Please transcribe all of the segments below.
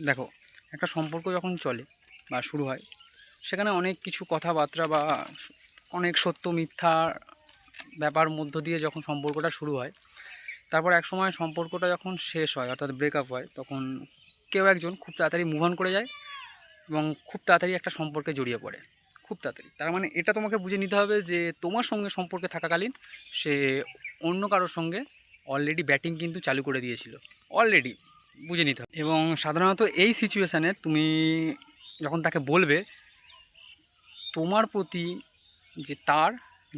দেখো, একটা সম্পর্ক যখন চলে বা শুরু হয়, সেখানে অনেক কিছু কথাবার্তা বা অনেক সত্য মিথ্যা ব্যাপার মধ্য দিয়ে যখন সম্পর্কটা শুরু হয়, তারপর এক সময় সম্পর্কটা যখন শেষ হয় অর্থাৎ ব্রেকআপ হয়, তখন কেউ একজন খুব তাড়াতাড়ি মুভ অন করে যায় এবং খুব তাড়াতাড়ি একটা সম্পর্কে জড়িয়ে পড়ে, খুব তাড়াতাড়ি। তার মানে এটা তোমাকে বুঝে নিতে হবে যে তোমার সঙ্গে সম্পর্কে থাকাকালীন সে অন্য কারোর সঙ্গে অলরেডি ব্যাটিং কিন্তু চালু করে দিয়েছিল, অলরেডি বুঝে নিতে হবে। এবং সাধারণত এই সিচুয়েশানে তুমি যখন তাকে বলবে, তোমার প্রতি যে তার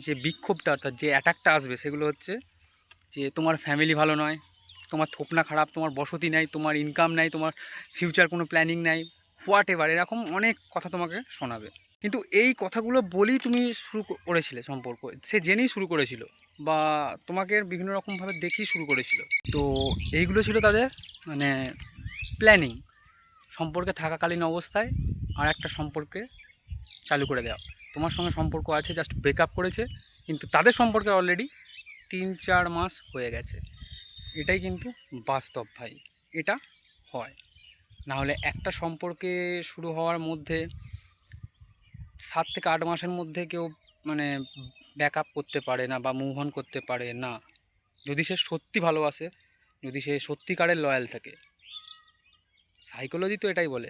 যে বিক্ষোভটা অর্থাৎ যে অ্যাটাকটা আসবে, সেগুলো হচ্ছে যে তোমার ফ্যামিলি ভালো নয়, তোমার থোপনা খারাপ, তোমার বসতি নাই, তোমার ইনকাম নাই, তোমার ফিউচার কোনো প্ল্যানিং নাই, হোয়াট এভার এরকম অনেক কথা তোমাকে শোনাবে। কিন্তু এই কথাগুলো বলেই তুমি শুরু করেছিলে সম্পর্ক, সে জেনেই শুরু করেছিল বা তোমাকে বিভিন্ন রকমভাবে দেখেই শুরু করেছিল। তো এইগুলো ছিল তাদের মানে প্ল্যানিং, সম্পর্কে থাকাকালীন অবস্থায় আর একটা সম্পর্কে চালু করে দেওয়া। তোমার সঙ্গে সম্পর্ক আছে, জাস্ট ব্রেকআপ করেছে, কিন্তু তাদের সম্পর্কে অলরেডি 3-4 মাস হয়ে গেছে। এটাই কিন্তু বাস্তব ভাই, এটা হয়। না হলে একটা সম্পর্কে শুরু হওয়ার মধ্যে 7 থেকে 8 মাসের মধ্যে কেউ মানে ব্যাক আপ করতে পারে না বা মুভ অন করতে পারে না, যদি সে সত্যি ভালোবাসে, যদি সে সত্যিকারের লয়াল থাকে। সাইকোলজি তো এটাই বলে।